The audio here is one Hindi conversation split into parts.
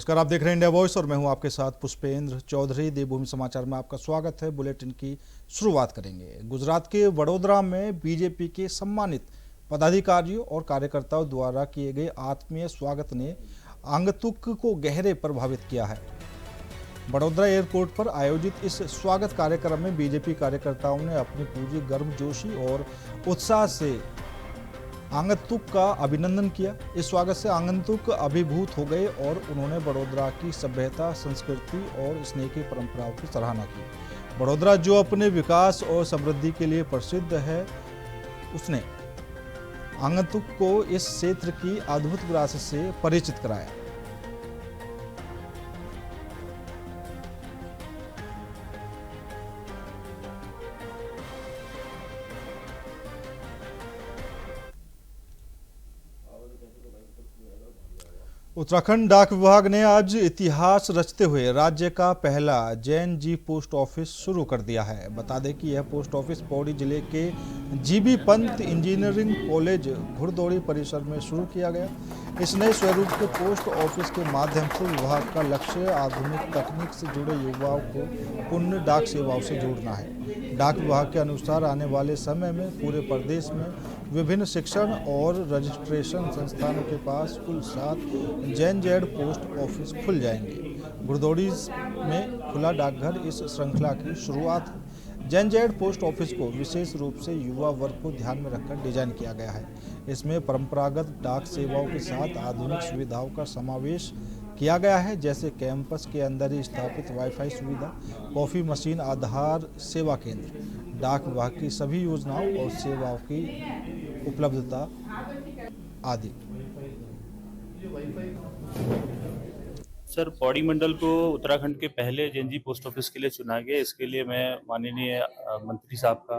नमस्कार, आप देख रहे हैं इंडिया वॉइस और मैं हूं आपके साथ पुष्पेंद्र चौधरी। देवभूमि समाचार में आपका स्वागत है। बुलेटिन की शुरुआत करेंगे। गुजरात के वडोदरा में बीजेपी के सम्मानित पदाधिकारियों और कार्यकर्ताओं द्वारा किए गए आत्मीय स्वागत ने आगंतुक को गहरे प्रभावित किया है। वडोदरा एयरपोर्ट पर आयोजित इस स्वागत कार्यक्रम में बीजेपी कार्यकर्ताओं ने अपनी पूरी गर्मजोशी और उत्साह से आगंतुक का अभिनंदन किया। इस स्वागत से आगंतुक अभिभूत हो गए और उन्होंने वडोदरा की सभ्यता, संस्कृति और स्नेह की परंपराओं की सराहना की। वडोदरा जो अपने विकास और समृद्धि के लिए प्रसिद्ध है, उसने आगंतुक को इस क्षेत्र की अद्भुत विरासत से परिचित कराया। उत्तराखंड डाक विभाग ने आज इतिहास रचते हुए राज्य का पहला जैन जी पोस्ट ऑफिस शुरू कर दिया है। बता दें कि यह पोस्ट ऑफिस पौड़ी जिले के जीबी पंत इंजीनियरिंग कॉलेज घुड़दौड़ी परिसर में शुरू किया गया। इस नए स्वरूप के पोस्ट ऑफिस के माध्यम से विभाग का लक्ष्य आधुनिक तकनीक से जुड़े युवाओं को पुण्य डाक सेवाओं से जोड़ना है। डाक विभाग के अनुसार आने वाले समय में पूरे प्रदेश में विभिन्न शिक्षण और रजिस्ट्रेशन संस्थानों के पास कुल 7 जैन जेड पोस्ट ऑफिस खुल जाएंगे। गुड़दौड़ी में खुला डाकघर इस श्रृंखला की शुरुआत है। जैन जेड पोस्ट ऑफिस को विशेष रूप से युवा वर्ग को ध्यान में रखकर डिजाइन किया गया है। इसमें परंपरागत डाक सेवाओं के साथ आधुनिक सुविधाओं का समावेश किया गया है, जैसे कैंपस के अंदर ही स्थापित वाईफाई सुविधा, कॉफी मशीन, आधार सेवा केंद्र, डाक विभाग की सभी योजनाओं और सेवाओं की उपलब्धता आदि। सर, पौड़ी मंडल को उत्तराखंड के पहले जेएनजी पोस्ट ऑफिस के लिए चुना गया। इसके लिए मैं माननीय मंत्री साहब का,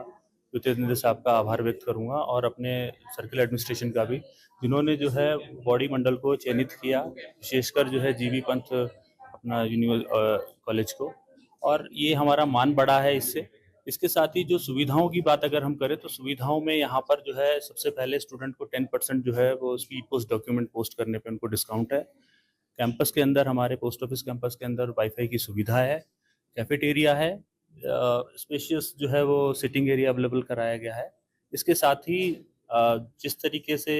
ज्योतिरादित्य साहब का आभार व्यक्त करूंगा और अपने सर्किल एडमिनिस्ट्रेशन का भी, जिन्होंने जो है पौड़ी मंडल को चयनित किया, विशेषकर जो है जीबी पंत अपना कॉलेज को, और ये हमारा मान बढ़ा है इससे। इसके साथ ही जो सुविधाओं की बात अगर हम करें तो सुविधाओं में यहाँ पर जो है सबसे पहले स्टूडेंट को 10% जो है वो स्पीड पोस्ट डॉक्यूमेंट पोस्ट करने पे उनको डिस्काउंट है। कैंपस के अंदर, हमारे पोस्ट ऑफिस कैंपस के अंदर वाईफाई की सुविधा है, कैफेटेरिया है, स्पेशियस जो है वो सिटिंग एरिया अवेलेबल कराया गया है। इसके साथ ही जिस तरीके से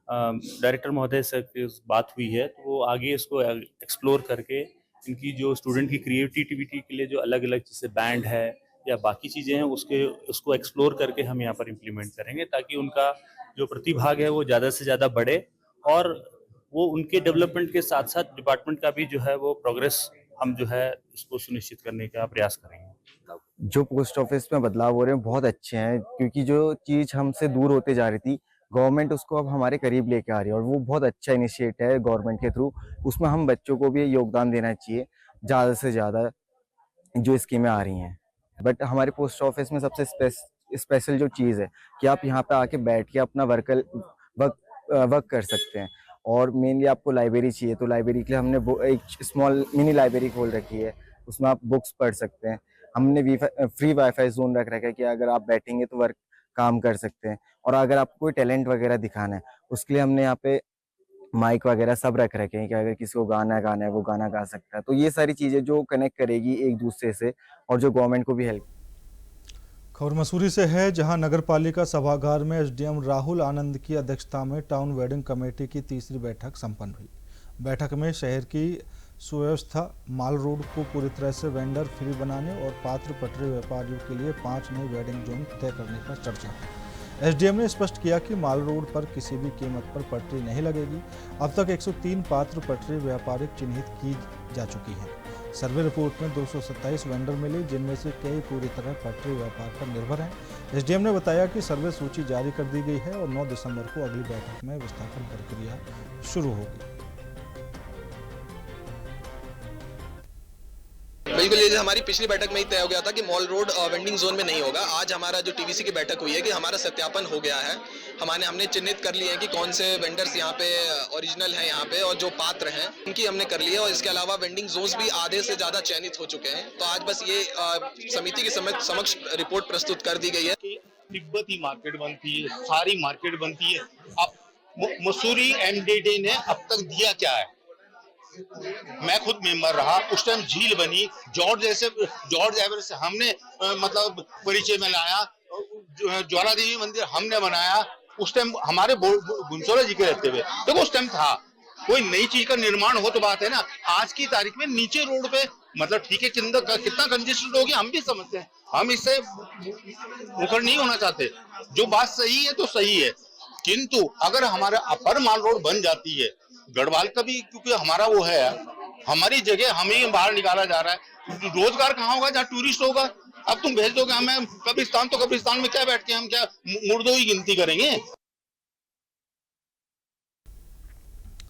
डायरेक्टर महोदय से बात हुई है, तो वो आगे इसको एक्सप्लोर करके इनकी जो स्टूडेंट की क्रिएटिविटी के लिए जो अलग अलग जैसे बैंड है या बाकी चीज़ें हैं उसको एक्सप्लोर करके हम यहाँ पर इम्प्लीमेंट करेंगे, ताकि उनका जो प्रतिभाग है वो ज़्यादा से ज़्यादा बढ़े और वो उनके डेवलपमेंट के साथ साथ डिपार्टमेंट का भी जो है वो प्रोग्रेस हम जो है इसको सुनिश्चित करने का प्रयास करेंगे। जो पोस्ट ऑफिस में बदलाव हो रहे हैं बहुत अच्छे हैं, क्योंकि जो चीज़ हमसे दूर होते जा रही थी, गवर्नमेंट उसको अब हमारे करीब लेके आ रही है और वो बहुत अच्छा इनिशिएटिव है गवर्नमेंट के थ्रू। उसमें हम बच्चों को भी योगदान देना चाहिए ज़्यादा से ज़्यादा, जो स्कीमें आ रही हैं। बट हमारे पोस्ट ऑफिस में सबसे स्पेशल जो चीज़ है कि आप यहाँ पे आके बैठ के अपना वर्क कर सकते हैं। और मेनली आपको लाइब्रेरी चाहिए तो लाइब्रेरी के लिए हमने एक स्मॉल मिनी लाइब्रेरी खोल रखी है, उसमें आप बुक्स पढ़ सकते हैं। हमने फ्री वाईफाई जोन रख रखा है कि अगर आप बैठेंगे तो वर्क काम कर सकते हैं। और अगर आपको कोई टैलेंट वगैरह दिखाना है उसके लिए हमने यहाँ पे माइक वगैरह सब रख रखे हैं कि अगर किसी को गाना है वो गाना गा सकता है। तो ये सारी चीज़ें जो कनेक्ट करेगी एक दूसरे से और जो गवर्नमेंट को भी हेल्प। खबर मसूरी से है, जहां नगरपालिका सभागार में एसडीएम राहुल आनंद की अध्यक्षता में टाउन वेडिंग कमेटी की तीसरी बैठक संपन्न हुई। बैठक में शहर की सुव्यवस्था, माल रोड को पूरी तरह से वेंडर फ्री बनाने और पात्र पटरी व्यापारियों के लिए 5 नए वेडिंग जोन तय करने पर चर्चा हुई। एसडीएम ने स्पष्ट किया कि माल रोड पर किसी भी कीमत पर पटरी नहीं लगेगी। अब तक 103 पात्र पटरी व्यापारिक चिन्हित की जा चुकी हैं। सर्वे रिपोर्ट में 227 वेंडर मिले, जिनमें से कई पूरी तरह पटरी व्यापार पर निर्भर हैं। एसडीएम ने बताया कि सर्वे सूची जारी कर दी गई है और 9 दिसंबर को अगली बैठक में विस्थापन प्रक्रिया शुरू होगी। बिल्कुल, ये हमारी पिछली बैठक में ही तय हो गया था कि मॉल रोड वेंडिंग जोन में नहीं होगा। आज हमारा जो टीवीसी की बैठक हुई है कि हमारा सत्यापन हो गया है। हमने चिन्हित कर लिए हैं कि कौन से वेंडर्स यहाँ पे ओरिजिनल हैं यहाँ पे और जो पात्र हैं उनकी हमने कर ली है। और इसके अलावा वेंडिंग जोन्स भी आधे से ज्यादा चयनित हो चुके हैं। तो आज बस ये समिति के समक्ष रिपोर्ट प्रस्तुत कर दी गई है। तिब्बती मार्केट बनती है, सारी मार्केट बनती है। अब मसूरी एमडीडी ने अब तक दिया क्या है? मैं खुद मेंबर रहा, उस टाइम झील बनी, जॉर्ज एवरेस्ट से हमने मतलब परिचय में लाया, ज्वाला देवी मंदिर हमने बनाया, उस टाइम हमारे गुंसोला जी के रहते हुए, देखो उस टाइम था। कोई नई चीज का निर्माण हो तो बात है ना। आज की तारीख में नीचे रोड पे मतलब ठीक है, कितना कंजेस्टेड हो गया हम भी समझते हैं, हम इससे मुखर नहीं होना चाहते। जो बात सही है तो सही है, किंतु अगर हमारा अपर माल रोड बन जाती है, गढ़वाल का भी क्योंकि हमारा वो है, हमारी जगह हमें बाहर निकाला जा रहा है, रोजगार कहाँ होगा जहाँ टूरिस्ट होगा। अब तुम भेज दोगे हमें कब्रिस्तान, तो कब्रिस्तान में क्या बैठ के हम क्या मुर्दों की गिनती करेंगे।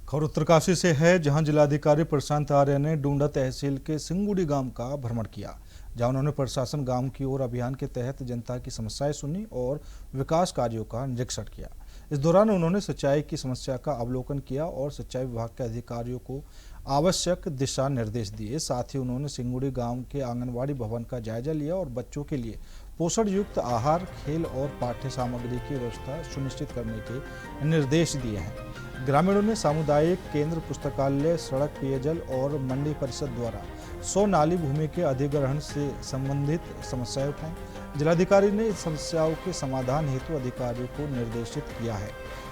खबर उत्तरकाशी से है, जहां जिलाधिकारी प्रशांत आर्य ने डूंडा तहसील के सिंगुड़ी गांव का भ्रमण किया, जहां उन्होंने प्रशासन गांव की ओर अभियान के तहत जनता की समस्याएं सुनी और विकास कार्यों का निरीक्षण किया। इस दौरान उन्होंने सिंचाई की समस्या का अवलोकन किया और सिंचाई विभाग के अधिकारियों को आवश्यक दिशा निर्देश दिए। साथ ही उन्होंने सिंगुड़ी गांव के आंगनवाड़ी भवन का जायजा लिया और बच्चों के लिए पोषण युक्त आहार, खेल और पाठ्य सामग्री की व्यवस्था सुनिश्चित करने के निर्देश दिए हैं। ग्रामीणों ने सामुदायिक केंद्र, पुस्तकालय, सड़क, पेयजल और मंडी परिषद द्वारा 100 नाली भूमि के अधिग्रहण से संबंधित समस्याएं उठाई। जिलाधिकारी ने इस समस्याओं के समाधान हेतु अधिकारियों को निर्देशित किया है।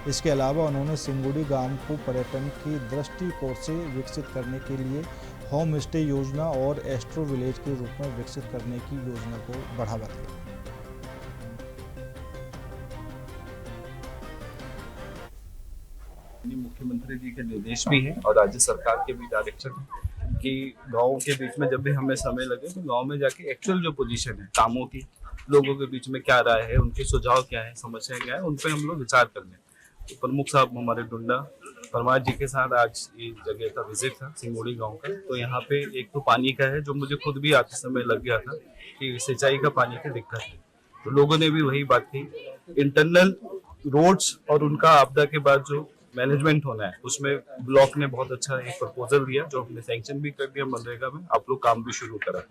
इसके अलावा उन्होंने सिंगुड़ी गांव को पर्यटन की दृष्टिकोण से विकसित करने के लिए होम स्टे योजना और एस्ट्रो विलेज के रूप में विकसित करने की योजना को बढ़ावा दिया। मुख्यमंत्री जी के निर्देश भी हैं और राज्य सरकार के भी डायरेक्शन है कि गाँव के बीच में जब भी हमें समय लगे तो गांव में जाके एक्चुअल जो पोजीशन है कामों की, लोगों के बीच में क्या राय है, उनके सुझाव क्या है, समस्याएं क्या है, उन पे हम लोग विचार कर लें। तो प्रमुख साहब हमारे डुंडा परमार जी के साथ आज इस जगह का विजिट था सिंगुड़ी गाँव का। तो यहाँ पे एक तो पानी का है, जो मुझे खुद भी आते समय लग गया था कि सिंचाई का पानी की दिक्कत है, तो लोगों ने भी वही बात की। इंटरनल रोड्स और उनका आपदा के बाद जो मैनेजमेंट होना है, उसमें ब्लॉक ने बहुत अच्छा एक प्रपोजल दिया, जो हमने सैंक्शन भी कर दिया मनरेगा में, आप लोग काम भी शुरू करा।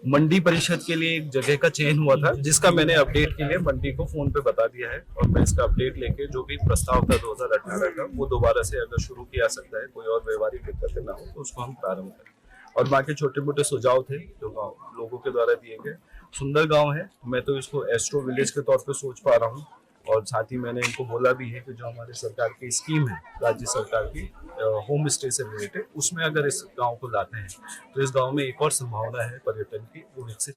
मंडी परिषद के लिए एक जगह का चयन हुआ था, जिसका मैंने अपडेट के लिए मंडी को फोन पे बता दिया है और मैं इसका अपडेट लेके जो भी प्रस्ताव था 2018 का, वो दोबारा से अगर शुरू किया सकता है, कोई और व्यवहारिक दिक्कतें ना हो तो उसको हम प्रारंभ करें। और बाकी छोटे मोटे सुझाव थे जो लोगों के द्वारा दिए गए। सुंदर गाँव है, मैं तो इसको एस्ट्रो विलेज के तौर पर सोच पा रहा हूँ। और साथ ही मैंने इनको बोला भी है कि जो हमारे सरकार की स्कीम है, राज्य सरकार की होम स्टे से रिलेटेड, उसमें अगर इस गांव को लाते हैं तो इस गांव में एक और संभावना है पर्यटन की, वो विकसित।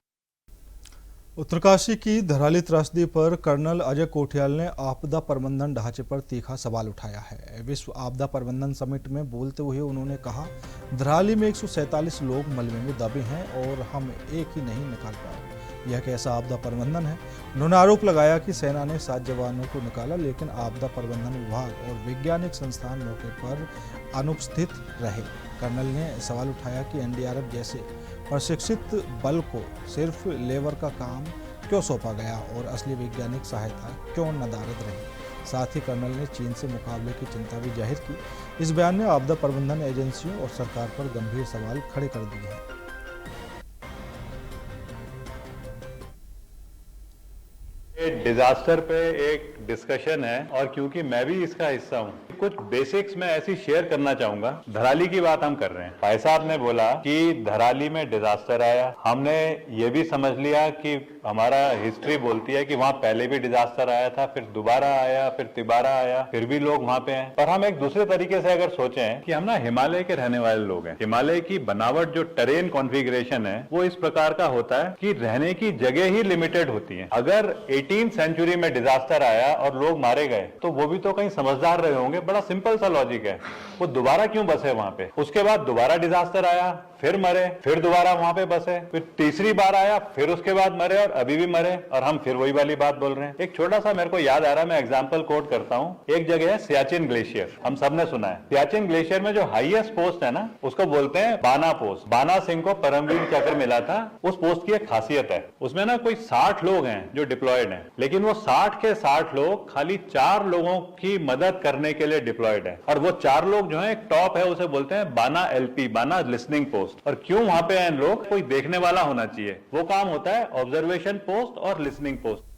उत्तरकाशी की धराली त्रासदी पर कर्नल अजय कोठियाल ने आपदा प्रबंधन ढांचे पर तीखा सवाल उठाया है। विश्व आपदा प्रबंधन समिट में बोलते हुए उन्होंने कहा, धराली में 147 लोग मलबे में दबे हैं और हम एक ही नहीं निकाल पाए। यह कैसा आपदा प्रबंधन है? उन्होंने आरोप लगाया कि सेना ने 7 जवानों को निकाला, लेकिन आपदा प्रबंधन विभाग और वैज्ञानिक संस्थान मौके पर अनुपस्थित रहे। कर्नल ने सवाल उठाया कि एनडीआरएफ जैसे प्रशिक्षित बल को सिर्फ लेबर का काम क्यों सौंपा गया और असली वैज्ञानिक सहायता क्यों नदारद रही। साथ ही कर्नल ने चीन से मुकाबले की चिंता भी जाहिर की। इस बयान ने आपदा प्रबंधन एजेंसियों और सरकार पर गंभीर सवाल खड़े कर दिए हैं। डिजास्टर पे एक डिस्कशन है और क्योंकि मैं भी इसका हिस्सा हूँ, कुछ बेसिक्स में ऐसी शेयर करना चाहूंगा। धराली की बात हम कर रहे हैं, भाई साहब ने बोला कि धराली में डिजास्टर आया, हमने ये भी समझ लिया कि हमारा हिस्ट्री बोलती है कि वहाँ पहले भी डिजास्टर आया था, फिर दोबारा आया, फिर तिबारा आया, फिर भी लोग वहाँ पे हैं। पर हम एक दूसरे तरीके से अगर सोचें कि हम ना हिमालय के रहने वाले लोग हैं, हिमालय की बनावट जो टेरेन कॉन्फ़िगरेशन है वो इस प्रकार का होता है कि रहने की जगह ही लिमिटेड होती है। अगर 18वीं सेंचुरी में डिजास्टर आया और लोग मारे गए तो वो भी तो कहीं समझदार रहे होंगे, बड़ा सिंपल सा लॉजिक है, वो दोबारा क्यों बसे वहां पे। उसके बाद दोबारा डिजास्टर आया, फिर मरे, फिर दोबारा वहां पे बसे, फिर तीसरी बार आया, फिर उसके बाद मरे और अभी भी मरे, और हम फिर वही वाली बात बोल रहे हैं। एक छोटा सा मेरे को याद आ रहा है, मैं एग्जांपल कोट करता हूं। एक जगह है सियाचिन ग्लेशियर, हम सबने सुना है। सियाचिन ग्लेशियर में जो हाईएस्ट पोस्ट है ना, उसको बोलते हैं बाना पोस्ट। बाना सिंह को परमवीर चक्र मिला था। उस पोस्ट की एक खासियत है, उसमें ना कोई 60 लोग हैं जो डिप्लॉयड हैं, लेकिन वो 60 के 60 लोग खाली 4 लोगों की मदद करने के लिए डिप्लॉयड है। और वो 4 लोग जो है, एक टॉप है, उसे बोलते हैं बाना एलपी, बाना लिसनिंग पोस्ट। और क्यों वहां पे हैं लोग, कोई देखने वाला होना चाहिए, वो काम होता है ऑब्जर्वेशन पोस्ट और लिसनिंग पोस्ट।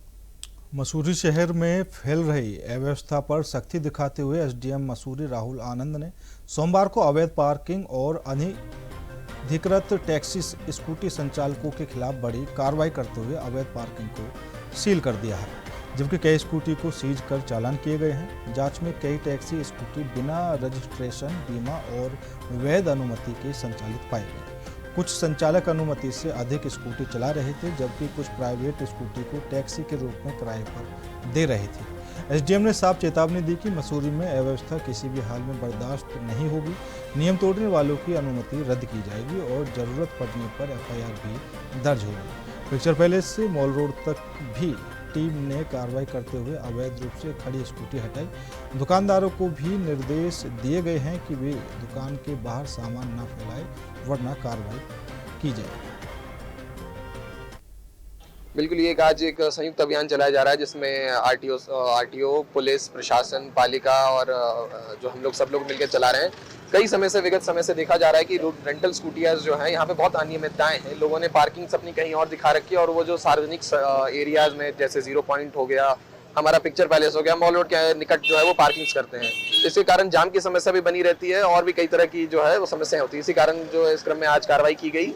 मसूरी शहर में फैल रही अव्यवस्था पर सख्ती दिखाते हुए एसडीएम मसूरी राहुल आनंद ने सोमवार को अवैध पार्किंग और अनधिकृत टैक्सी स्कूटी संचालकों के खिलाफ बड़ी कार्रवाई करते हुए अवैध पार्किंग को सील कर दिया है, जबकि कई स्कूटी को सीज कर चालान किए गए हैं। जांच में कई टैक्सी स्कूटी बिना रजिस्ट्रेशन, बीमा और वैध अनुमति के संचालित पाए गए। कुछ संचालक अनुमति से अधिक स्कूटी चला रहे थे, जबकि कुछ प्राइवेट स्कूटी को टैक्सी के रूप में किराए पर दे रहे थे। एसडीएम ने साफ चेतावनी दी कि मसूरी में अव्यवस्था किसी भी हाल में बर्दाश्त नहीं होगी। नियम तोड़ने वालों की अनुमति रद्द की जाएगी और जरूरत पड़ने पर एफआईआर भी दर्ज होगी। पिक्चर पैलेस से मॉल रोड तक भी टीम ने कार्रवाई करते हुए अवैध रूप से खड़ी स्कूटी हटाई। दुकानदारों को भी निर्देश दिए गए हैं कि वे दुकान के बाहर सामान न फैलाएं, वरना कार्रवाई की जाएगी। बिल्कुल, ये आज एक संयुक्त अभियान चलाया जा रहा है जिसमें आरटीओ, पुलिस, प्रशासन, पालिका और जो हम लोग सब लोग मिलकर चला रहे हैं। कई समय से, विगत समय से देखा जा रहा है कि रेंटल स्कूटियाज जो हैं यहाँ पे बहुत अनियमितताएं हैं। लोगों ने पार्किंग अपनी कहीं और दिखा रखी है और वो जो सार्वजनिक एरियाज में जैसे 0 पॉइंट हो गया, हमारा पिक्चर पैलेस हो गया, मॉल रोड के निकट जो है वो पार्किंग्स करते हैं। इसके कारण जाम की समस्या भी बनी रहती है और भी कई तरह की जो है वो समस्याएं होती है। इसी कारण जो है इस क्रम में आज कार्रवाई की गई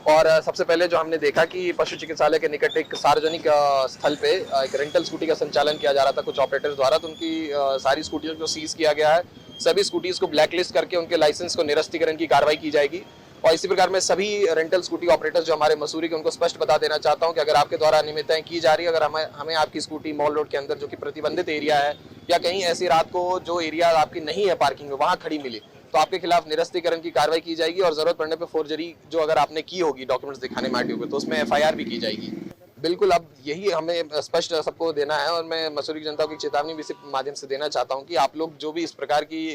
और सबसे पहले जो हमने देखा कि पशु चिकित्सालय के निकट एक सार्वजनिक स्थल पे एक रेंटल स्कूटी का संचालन किया जा रहा था कुछ ऑपरेटर्स द्वारा। तो उनकी सारी स्कूटियों को सीज किया गया है। सभी स्कूटीज को ब्लैकलिस्ट करके उनके लाइसेंस को निरस्तीकरण की कार्रवाई की जाएगी। और इसी प्रकार मैं सभी रेंटल स्कूटी ऑपरेटर्स जो हमारे मसूरी के, उनको स्पष्ट बता देना चाहता हूं कि अगर आपके द्वारा अनियमितताएं की जा रही है, अगर हमें आपकी स्कूटी मॉल रोड के अंदर जो कि प्रतिबंधित एरिया है या कहीं ऐसी रात को जो एरिया आपकी नहीं है पार्किंग में वहां खड़ी मिली, तो आपके खिलाफ निरस्तीकरण की कार्रवाई की जाएगी और जरूरत पड़ने पर फोर्जरी जो अगर आपने की होगी डॉक्यूमेंट्स दिखाने में आरटीओ को, तो उसमें एफआईआर भी की जाएगी। बिल्कुल, अब यही हमें स्पष्ट सबको देना है और मैं मसूरी की जनता को एक चेतावनी भी इस माध्यम से देना चाहता हूं कि आप लोग जो भी इस प्रकार की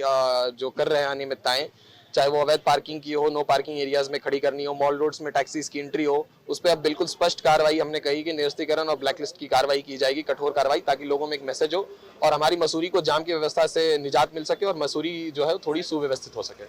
जो कर रहे हैं अनियमितताएं, चाहे वो अवैध पार्किंग की हो, नो पार्किंग एरियाज में खड़ी करनी हो, मॉल रोड्स में टैक्सीज की एंट्री हो, उस पर अब बिल्कुल स्पष्ट कार्रवाई हमने कही कि निरस्तीकरण और ब्लैकलिस्ट की कार्रवाई की जाएगी, कठोर कार्रवाई, ताकि लोगों में एक मैसेज हो और हमारी मसूरी को जाम की व्यवस्था से निजात मिल सके और मसूरी जो है थोड़ी सुव्यवस्थित हो सके।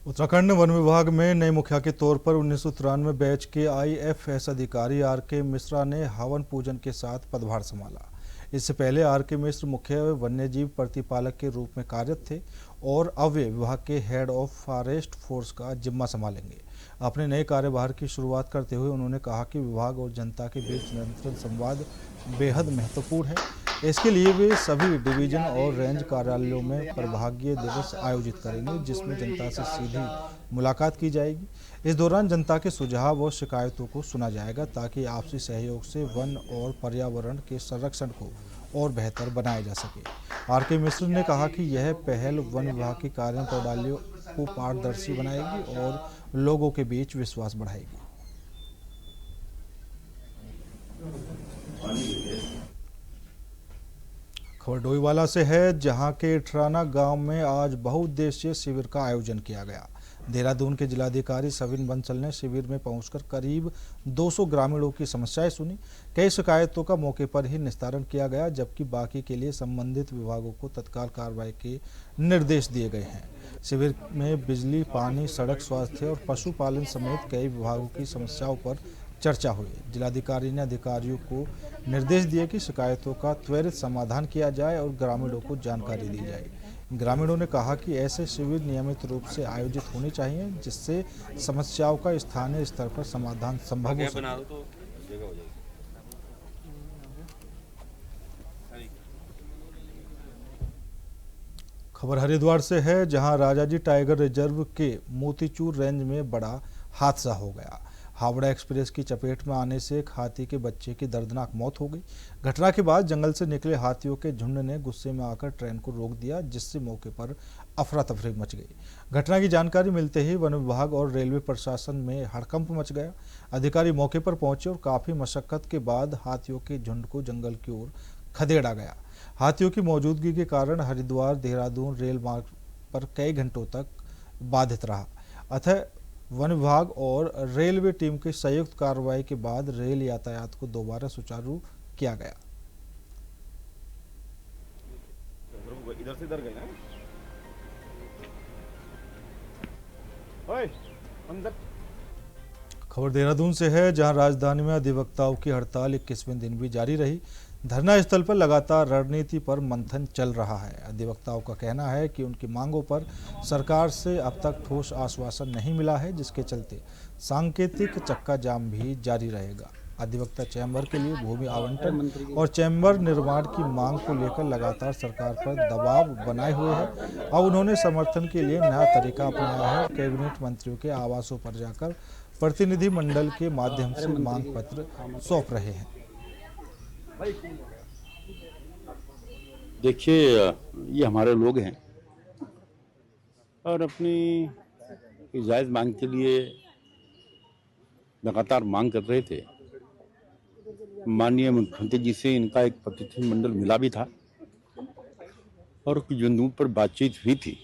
उत्तराखंड वन विभाग में नए मुखिया के तौर पर 1993 बैच के आईएफएस अधिकारी आर.के. मिश्रा ने हवन पूजन के साथ पदभार संभाला। इससे पहले आर.के. मिश्र मुख्य वन्यजीव प्रतिपालक के रूप में कार्यरत थे और अब वे विभाग के हेड ऑफ फॉरेस्ट फोर्स का जिम्मा संभालेंगे। अपने नए कार्यभार की शुरुआत करते हुए उन्होंने कहा कि विभाग और जनता के बीच निरंतर संवाद बेहद महत्वपूर्ण है। इसके लिए वे सभी डिवीजन और रेंज कार्यालयों में प्रभागीय दिवस आयोजित करेंगे, जिसमें जनता से सीधी मुलाकात की जाएगी। इस दौरान जनता के सुझाव और शिकायतों को सुना जाएगा ताकि आपसी सहयोग से वन और पर्यावरण के संरक्षण को और बेहतर बनाया जा सके। आर.के. मिश्र ने कहा कि यह पहल वन विभाग की कार्य प्रणालियों को पारदर्शी बनाएगी और लोगों के बीच विश्वास बढ़ाएगी। खबर डोईवाला से है, जहां के ठराना गांव में आज बहुउद्देशीय शिविर का आयोजन किया गया। देहरादून के जिलाधिकारी सविन बंसल ने शिविर में पहुंचकर करीब 200 ग्रामीणों की समस्याएं सुनी। कई शिकायतों का मौके पर ही निस्तारण किया गया, जबकि बाकी के लिए संबंधित विभागों को तत्काल कार्रवाई के निर्देश दिए गए हैं। शिविर में बिजली, पानी, सड़क, स्वास्थ्य और पशुपालन समेत कई विभागों की समस्याओं पर चर्चा हुई। जिलाधिकारी ने अधिकारियों को निर्देश दिए कि शिकायतों का त्वरित समाधान किया जाए और ग्रामीणों को जानकारी दी जाए। ग्रामीणों ने कहा कि ऐसे शिविर नियमित रूप से आयोजित होने चाहिए, जिससे समस्याओं का स्थानीय स्तर पर समाधान संभव हो सके। खबर हरिद्वार से है, जहां राजाजी टाइगर रिजर्व के मोतीचूर रेंज में बड़ा हादसा हो गया। हावड़ा एक्सप्रेस की चपेट में आने से एक हाथी के बच्चे की दर्दनाक मौत हो गई। घटना के बाद जंगल से निकले हाथियों के झुंड ने गुस्से में आकर ट्रेन को रोक दिया, जिससे मौके पर अफरा तफरी मच गई। घटना की जानकारी मिलते ही वन विभाग और रेलवे प्रशासन में हड़कंप मच गया। अधिकारी मौके पर पहुंचे और काफी मशक्कत के बाद हाथियों के झुंड को जंगल की ओर खदेड़ा गया। हाथियों की मौजूदगी के कारण हरिद्वार देहरादून रेल मार्ग पर कई घंटों तक बाधित रहा। अतः वन विभाग और रेलवे टीम की संयुक्त कार्रवाई के बाद रेल यातायात को दोबारा सुचारू किया गया। इधर से इधर गए ना। अंदर। खबर देहरादून से है, जहां राजधानी में अधिवक्ताओं की हड़ताल 21वें दिन भी जारी रही। धरना स्थल पर लगातार रणनीति पर मंथन चल रहा है। अधिवक्ताओं का कहना है कि उनकी मांगों पर सरकार से अब तक ठोस आश्वासन नहीं मिला है, जिसके चलते सांकेतिक चक्का जाम भी जारी रहेगा। अधिवक्ता चैम्बर के लिए भूमि आवंटन और चैम्बर निर्माण की मांग को लेकर लगातार सरकार पर दबाव बनाए हुए हैं। अब उन्होंने समर्थन के लिए नया तरीका अपनाया है। कैबिनेट मंत्रियों के आवासों पर जाकर प्रतिनिधि मंडल के माध्यम से मांग पत्र सौंप रहे हैं। देखिए, ये हमारे लोग हैं और अपनी जायज़ मांग के लिए लगातार मांग कर रहे थे। माननीय मुख्यमंत्री जी से इनका एक प्रतिनिधि मंडल मिला भी था और कुछ बिंदुओं पर बातचीत हुई थी।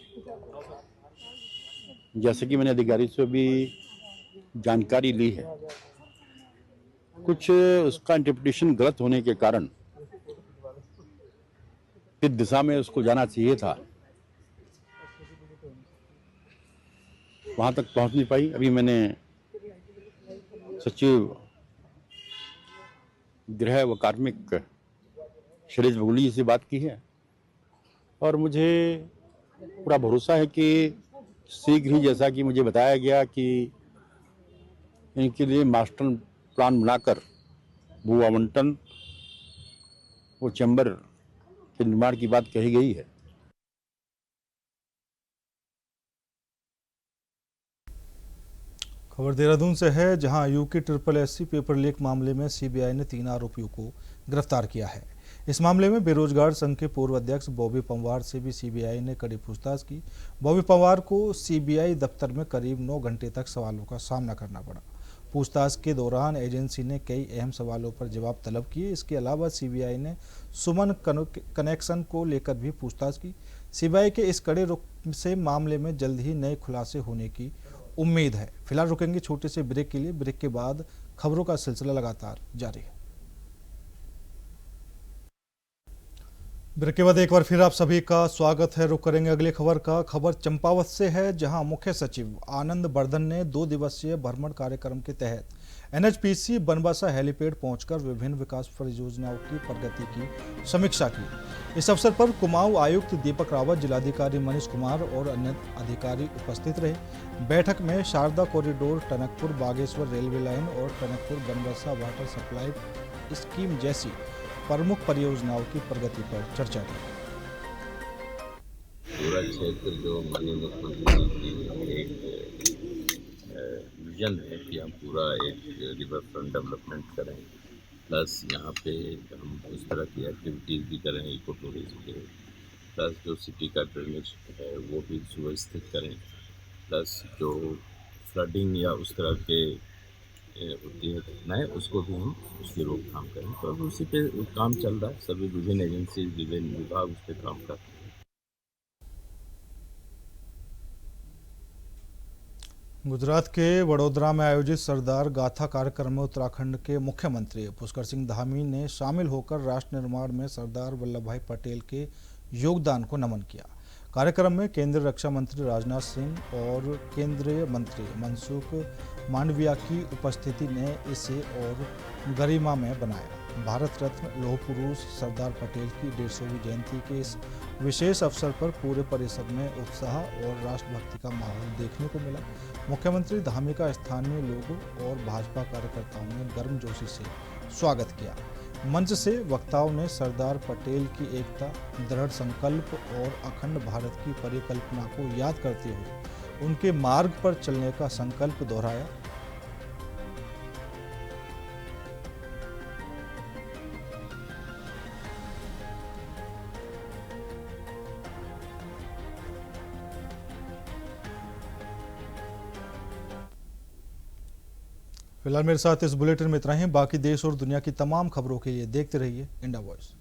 जैसे कि मैंने अधिकारी से भी जानकारी ली है, कुछ उसका इंटरप्रिटेशन गलत होने के कारण किस दिशा में उसको जाना चाहिए था, वहां तक पहुंच नहीं पाई। अभी मैंने सचिव गृह व कार्मिक शैलेश बगुली जी से बात की है और मुझे पूरा भरोसा है कि शीघ्र ही, जैसा कि मुझे बताया गया कि इनके लिए मास्टर प्लान बनाकर भू आवंटन वो चैम्बर के निर्माण की बात कही गई है। खबर देहरादून से है, जहां यूके SSSC पेपर लीक मामले में सीबीआई ने 3 आरोपियों को गिरफ्तार किया है। इस मामले में बेरोजगार संघ के पूर्व अध्यक्ष बॉबी पंवार से भी सीबीआई ने कड़ी पूछताछ की। बॉबी पंवार को सीबीआई दफ्तर में करीब 9 घंटे तक सवालों का सामना करना पड़ा। पूछताछ के दौरान एजेंसी ने कई अहम सवालों पर जवाब तलब किए। इसके अलावा सीबीआई ने सुमन कनेक्शन को लेकर भी पूछताछ की। सीबीआई के इस कड़े रुख से मामले में जल्द ही नए खुलासे होने की उम्मीद है। फिलहाल रुकेंगे छोटे से ब्रेक के लिए। ब्रेक के बाद खबरों का सिलसिला लगातार जारी है। ब्रेक के बाद एक बार फिर आप सभी का स्वागत है। रुक करेंगे अगली खबर का। खबर चंपावत से है, जहां मुख्य सचिव आनंद बर्धन ने 2 दिवसीय भ्रमण कार्यक्रम के तहत NHPC बनबासा हेलीपैड पहुंचकर विभिन्न विकास परियोजनाओं की प्रगति की समीक्षा की। इस अवसर पर कुमाऊं आयुक्त दीपक रावत, जिलाधिकारी मनीष कुमार और अन्य अधिकारी उपस्थित रहे। बैठक में Sharda corridor, Tanakpur Bageshwar railway line और Tanakpur Banbasa water supply scheme जैसी प्रमुख परियोजनाओं की प्रगति पर चर्चा की। पूरा क्षेत्र जो माननीय मुख्यमंत्री जी की एक विजन है कि हम पूरा एक रिवर फ्रंट डेवलपमेंट करें, प्लस यहाँ पे हम उस तरह की एक्टिविटीज़ भी करें इको टूरिज्म के, प्लस जो सिटी का ड्रेनेज है वो भी सुव्यवस्थित करें, प्लस जो फ्लडिंग या उस तरह के होती है घटनाएँ उसको भी हम उसकी रोकथाम करें। तो अब उसी पे काम चल रहा है। सभी विभिन्न एजेंसी, विभिन्न विभाग उस पर काम कर रहे हैं। गुजरात के वडोदरा में आयोजित सरदार गाथा कार्यक्रम में उत्तराखंड के मुख्यमंत्री पुष्कर सिंह धामी ने शामिल होकर राष्ट्र निर्माण में सरदार वल्लभ भाई पटेल के योगदान को नमन किया। कार्यक्रम में केंद्रीय रक्षा मंत्री राजनाथ सिंह और केंद्रीय मंत्री मनसुख मांडविया की उपस्थिति ने इसे और गरिमा में बनाया। भारत रत्न लौह पुरुष सरदार पटेल की 150वीं जयंती के इस विशेष अवसर पर पूरे परिसर में उत्साह और राष्ट्रभक्ति का माहौल देखने को मिला। मुख्यमंत्री धामी का स्थानीय लोगों और भाजपा कार्यकर्ताओं ने गर्मजोशी से स्वागत किया। मंच से वक्ताओं ने सरदार पटेल की एकता, दृढ़ संकल्प और अखंड भारत की परिकल्पना को याद करते हुए उनके मार्ग पर चलने का संकल्प दोहराया। फिलहाल मेरे साथ इस बुलेटिन में इतना ही। बाकी देश और दुनिया की तमाम खबरों के लिए देखते रहिए इंडिया वॉइस।